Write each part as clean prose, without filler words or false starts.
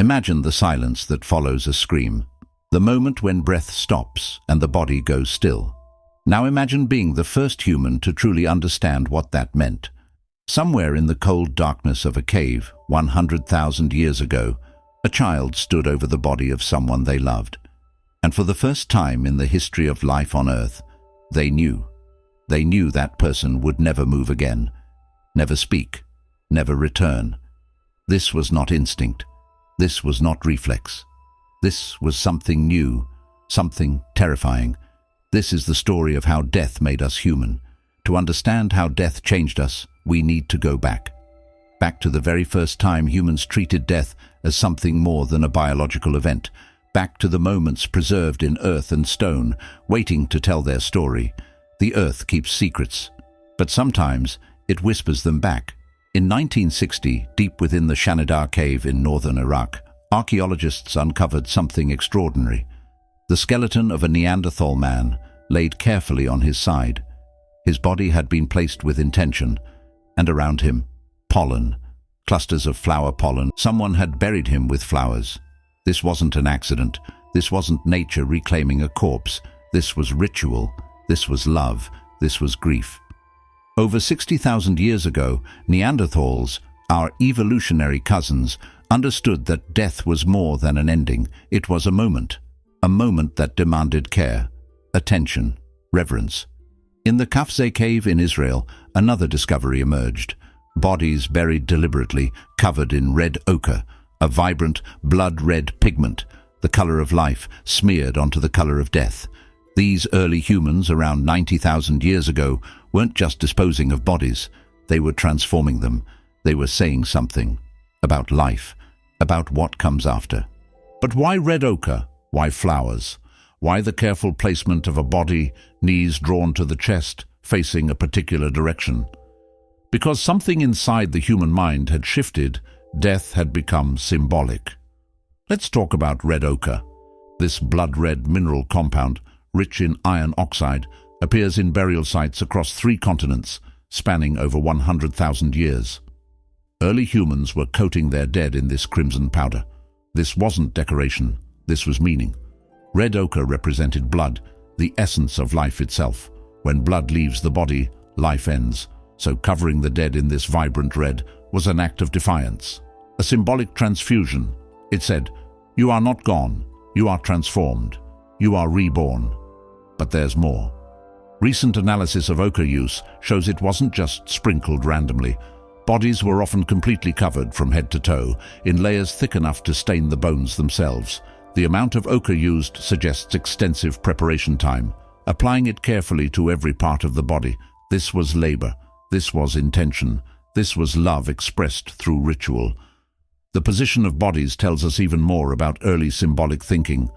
Imagine the silence that follows a scream, the moment when breath stops and the body goes still. Now imagine being the first human to truly understand what that meant. Somewhere in the cold darkness of a cave, 100,000 years ago, a child stood over the body of someone they loved. And for the first time in the history of life on Earth, they knew. They knew that person would never move again, never speak, never return. This was not instinct. This was not reflex. This was something new, something terrifying. This is the story of how death made us human. To understand how death changed us, we need to go back. Back to the very first time humans treated death as something more than a biological event. Back to the moments preserved in earth and stone, waiting to tell their story. The earth keeps secrets, but sometimes it whispers them back. In 1960, deep within the Shanidar cave in northern Iraq, archaeologists uncovered something extraordinary. The skeleton of a Neanderthal man laid carefully on his side. His body had been placed with intention, and around him, pollen, clusters of flower pollen. Someone had buried him with flowers. This wasn't an accident. This wasn't nature reclaiming a corpse. This was ritual. This was love. This was grief. Over 60,000 years ago, Neanderthals, our evolutionary cousins, understood that death was more than an ending. It was a moment that demanded care, attention, reverence. In the Kafze cave in Israel, another discovery emerged. Bodies buried deliberately, covered in red ochre, a vibrant, blood-red pigment, the color of life smeared onto the color of death. These early humans, around 90,000 years ago, weren't just disposing of bodies. They were transforming them. They were saying something about life, about what comes after. But why red ochre? Why flowers? Why the careful placement of a body, knees drawn to the chest, facing a particular direction? Because something inside the human mind had shifted, death had become symbolic. Let's talk about red ochre. This blood-red mineral compound, rich in iron oxide, appears in burial sites across 3 continents, spanning over 100,000 years. Early humans were coating their dead in this crimson powder. This wasn't decoration, this was meaning. Red ochre represented blood, the essence of life itself. When blood leaves the body, life ends. So covering the dead in this vibrant red was an act of defiance, a symbolic transfusion. It said, "You are not gone, you are transformed, you are reborn." But there's more. Recent analysis of ochre use shows it wasn't just sprinkled randomly. Bodies were often completely covered from head to toe, in layers thick enough to stain the bones themselves. The amount of ochre used suggests extensive preparation time, applying it carefully to every part of the body. This was labor. This was intention. This was love expressed through ritual. The position of bodies tells us even more about early symbolic thinking.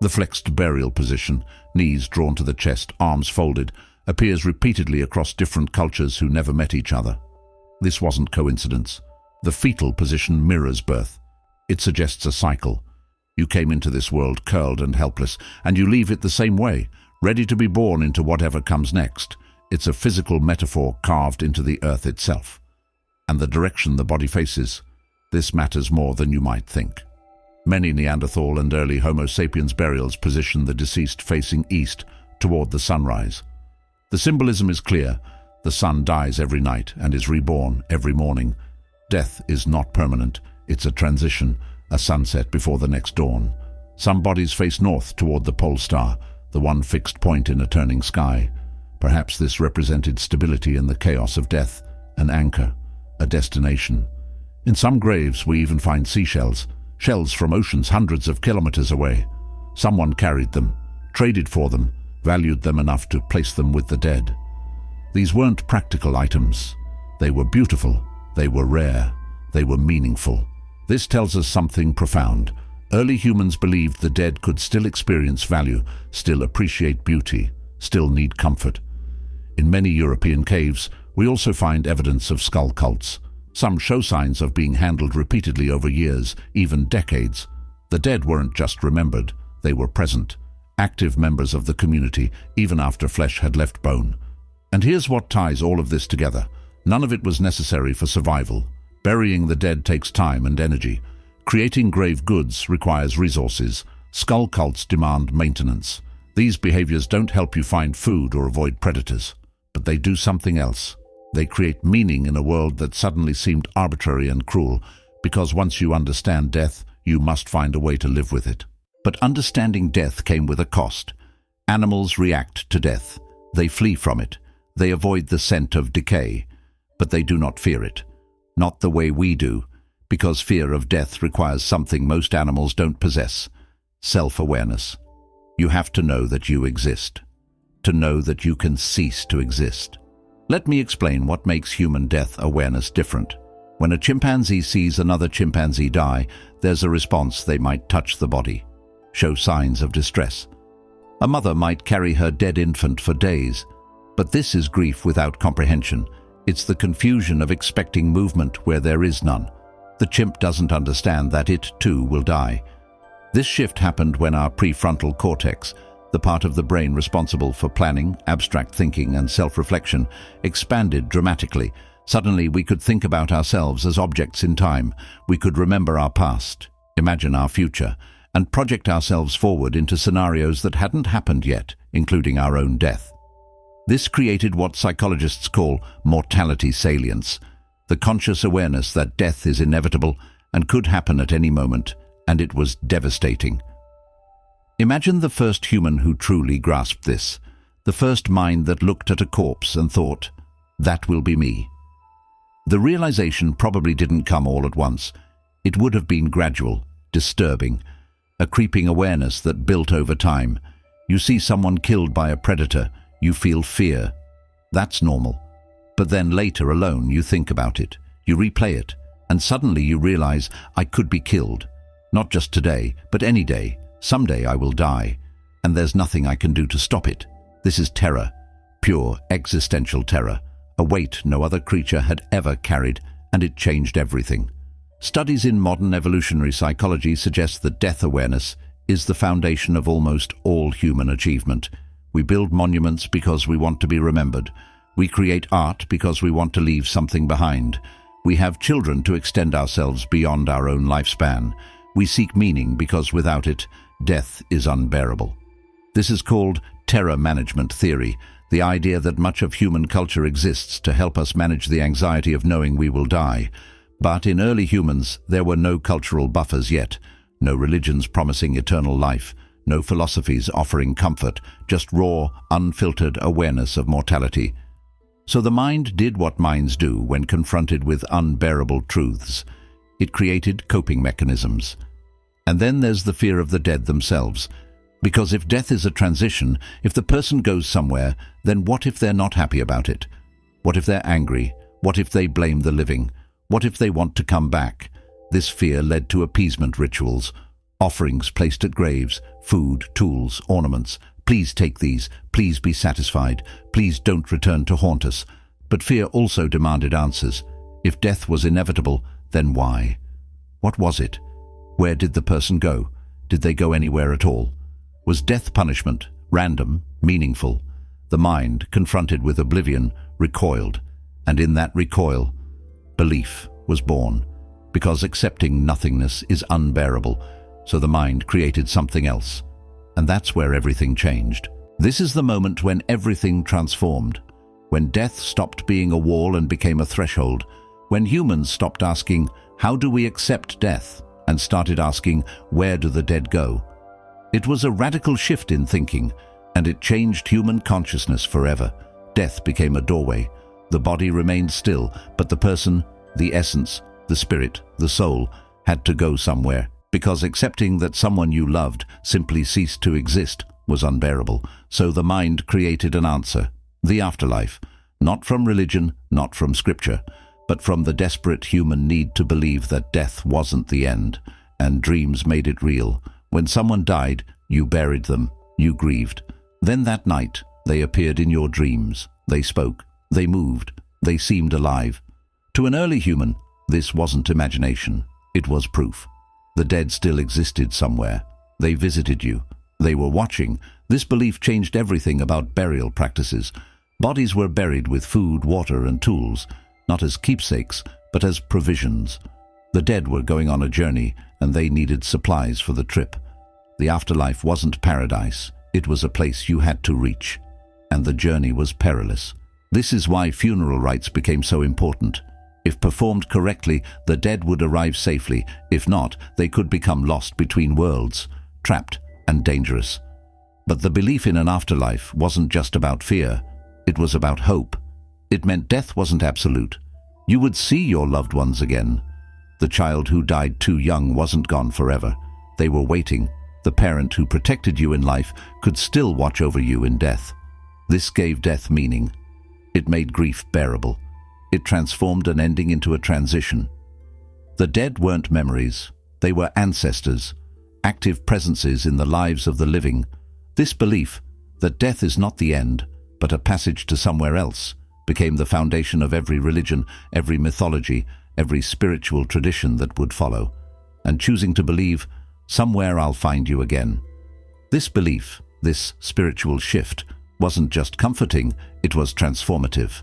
The flexed burial position, knees drawn to the chest, arms folded, appears repeatedly across different cultures who never met each other. This wasn't coincidence. The fetal position mirrors birth. It suggests a cycle. You came into this world curled and helpless, and you leave it the same way, ready to be born into whatever comes next. It's a physical metaphor carved into the earth itself. And the direction the body faces, this matters more than you might think. Many Neanderthal and early Homo sapiens burials position the deceased facing east, toward the sunrise. The symbolism is clear. The sun dies every night and is reborn every morning. Death is not permanent. It's a transition, a sunset before the next dawn. Some bodies face north toward the pole star, the one fixed point in a turning sky. Perhaps this represented stability in the chaos of death, an anchor, a destination. In some graves we even find seashells, shells from oceans hundreds of kilometers away. Someone carried them, traded for them, valued them enough to place them with the dead. These weren't practical items. They were beautiful, they were rare, they were meaningful. This tells us something profound. Early humans believed the dead could still experience value, still appreciate beauty, still need comfort. In many European caves, we also find evidence of skull cults. Some show signs of being handled repeatedly over years, even decades. The dead weren't just remembered, they were present, active members of the community, even after flesh had left bone. And here's what ties all of this together. None of it was necessary for survival. Burying the dead takes time and energy. Creating grave goods requires resources. Skull cults demand maintenance. These behaviors don't help you find food or avoid predators, but they do something else. They create meaning in a world that suddenly seemed arbitrary and cruel, because once you understand death, you must find a way to live with it. But understanding death came with a cost. Animals react to death. They flee from it. They avoid the scent of decay, but they do not fear it. Not the way we do, because fear of death requires something most animals don't possess: self-awareness. You have to know that you exist, to know that you can cease to exist. Let me explain what makes human death awareness different. When a chimpanzee sees another chimpanzee die, there's a response. They might touch the body, show signs of distress. A mother might carry her dead infant for days, but this is grief without comprehension. It's the confusion of expecting movement where there is none. The chimp doesn't understand that it, too, will die. This shift happened when our prefrontal cortex, the part of the brain responsible for planning, abstract thinking, and self-reflection, expanded dramatically. Suddenly, we could think about ourselves as objects in time. We could remember our past, imagine our future, and project ourselves forward into scenarios that hadn't happened yet, including our own death. This created what psychologists call mortality salience, the conscious awareness that death is inevitable and could happen at any moment, and it was devastating. Imagine the first human who truly grasped this, the first mind that looked at a corpse and thought, "That will be me." The realization probably didn't come all at once. It would have been gradual, disturbing, a creeping awareness that built over time. You see someone killed by a predator, you feel fear. That's normal. But then later, alone, you think about it, you replay it, and suddenly you realize, I could be killed. Not just today, but any day. Someday I will die, and there's nothing I can do to stop it. This is terror, pure existential terror, a weight no other creature had ever carried, and it changed everything. Studies in modern evolutionary psychology suggest that death awareness is the foundation of almost all human achievement. We build monuments because we want to be remembered. We create art because we want to leave something behind. We have children to extend ourselves beyond our own lifespan. We seek meaning because without it, death is unbearable. This is called terror management theory, the idea that much of human culture exists to help us manage the anxiety of knowing we will die. But in early humans, there were no cultural buffers yet, no religions promising eternal life, no philosophies offering comfort, just raw, unfiltered awareness of mortality. So the mind did what minds do when confronted with unbearable truths. It created coping mechanisms. And then there's the fear of the dead themselves. Because if death is a transition, if the person goes somewhere, then what if they're not happy about it? What if they're angry? What if they blame the living? What if they want to come back? This fear led to appeasement rituals, offerings placed at graves, food, tools, ornaments. Please take these. Please be satisfied. Please don't return to haunt us. But fear also demanded answers. If death was inevitable, then why? What was it? Where did the person go? Did they go anywhere at all? Was death punishment, random, meaningful? The mind, confronted with oblivion, recoiled. And in that recoil, belief was born. Because accepting nothingness is unbearable, so the mind created something else. And that's where everything changed. This is the moment when everything transformed. When death stopped being a wall and became a threshold. When humans stopped asking, how do we accept death? And started asking, where do the dead go? It was a radical shift in thinking, and it changed human consciousness forever. Death became a doorway. The body remained still, but the person, the essence, the spirit, the soul, had to go somewhere, because accepting that someone you loved simply ceased to exist was unbearable. So the mind created an answer, the afterlife, not from religion, not from scripture, but from the desperate human need to believe that death wasn't the end, and dreams made it real. When someone died, you buried them, you grieved. Then that night, they appeared in your dreams. They spoke, they moved, they seemed alive. To an early human, this wasn't imagination, it was proof. The dead still existed somewhere. They visited you. They were watching. This belief changed everything about burial practices. Bodies were buried with food, water, and tools, not as keepsakes, but as provisions. The dead were going on a journey, and they needed supplies for the trip. The afterlife wasn't paradise, it was a place you had to reach. And the journey was perilous. This is why funeral rites became so important. If performed correctly, the dead would arrive safely. If not, they could become lost between worlds, trapped and dangerous. But the belief in an afterlife wasn't just about fear, it was about hope. It meant death wasn't absolute. You would see your loved ones again. The child who died too young wasn't gone forever. They were waiting. The parent who protected you in life could still watch over you in death. This gave death meaning. It made grief bearable. It transformed an ending into a transition. The dead weren't memories. They were ancestors, active presences in the lives of the living. This belief, that death is not the end, but a passage to somewhere else, became the foundation of every religion, every mythology, every spiritual tradition that would follow. And choosing to believe, somewhere I'll find you again. This belief, this spiritual shift, wasn't just comforting, it was transformative.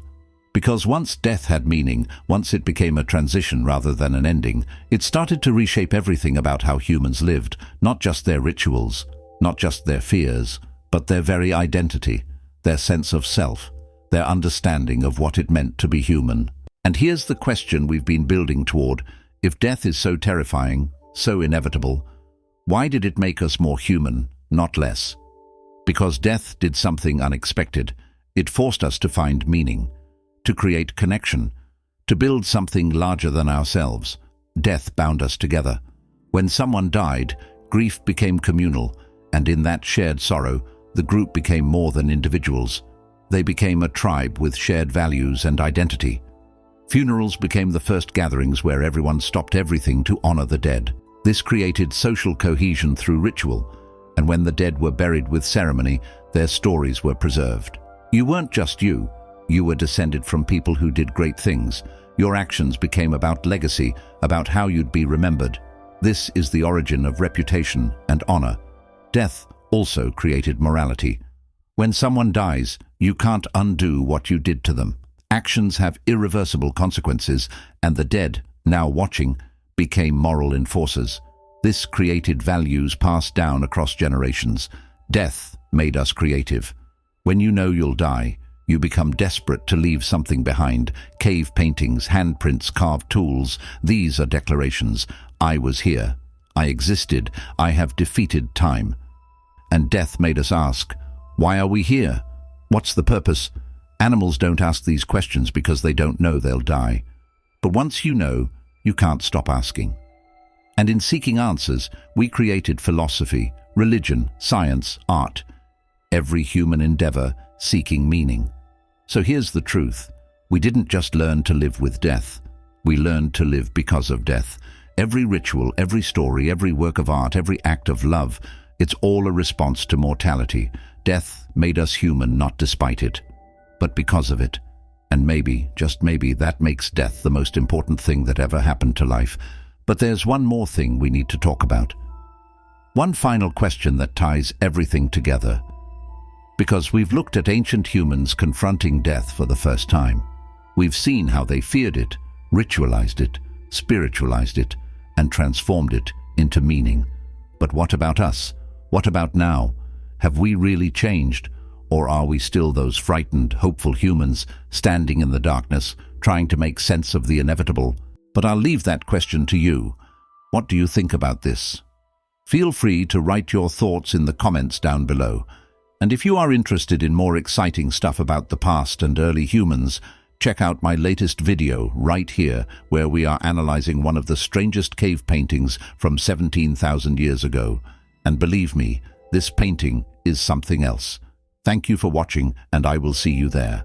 Because once death had meaning, once it became a transition rather than an ending, it started to reshape everything about how humans lived, not just their rituals, not just their fears, but their very identity, their sense of self, their understanding of what it meant to be human. And here's the question we've been building toward. If death is so terrifying, so inevitable, why did it make us more human, not less? Because death did something unexpected. It forced us to find meaning, to create connection, to build something larger than ourselves. Death bound us together. When someone died, grief became communal, and in that shared sorrow, the group became more than individuals. They became a tribe with shared values and identity. Funerals became the first gatherings where everyone stopped everything to honor the dead. This created social cohesion through ritual, and when the dead were buried with ceremony, their stories were preserved. You weren't just you. You were descended from people who did great things. Your actions became about legacy, about how you'd be remembered. This is the origin of reputation and honor. Death also created morality. When someone dies, you can't undo what you did to them. Actions have irreversible consequences, and the dead, now watching, became moral enforcers. This created values passed down across generations. Death made us creative. When you know you'll die, you become desperate to leave something behind. Cave paintings, handprints, carved tools, these are declarations. I was here. I existed. I have defeated time. And death made us ask, why are we here? What's the purpose? Animals don't ask these questions because they don't know they'll die. But once you know, you can't stop asking. And in seeking answers, we created philosophy, religion, science, art. Every human endeavor seeking meaning. So here's the truth. We didn't just learn to live with death. We learned to live because of death. Every ritual, every story, every work of art, every act of love, it's all a response to mortality. Death made us human, not despite it, but because of it. And maybe, just maybe, that makes death the most important thing that ever happened to life. But there's one more thing we need to talk about. One final question that ties everything together. Because we've looked at ancient humans confronting death for the first time. We've seen how they feared it, ritualized it, spiritualized it, and transformed it into meaning. But what about us? What about now? Have we really changed? Or are we still those frightened, hopeful humans standing in the darkness, trying to make sense of the inevitable? But I'll leave that question to you. What do you think about this? Feel free to write your thoughts in the comments down below. And if you are interested in more exciting stuff about the past and early humans, check out my latest video right here, where we are analyzing one of the strangest cave paintings from 17,000 years ago. And believe me, this painting is something else. Thank you for watching, and I will see you there.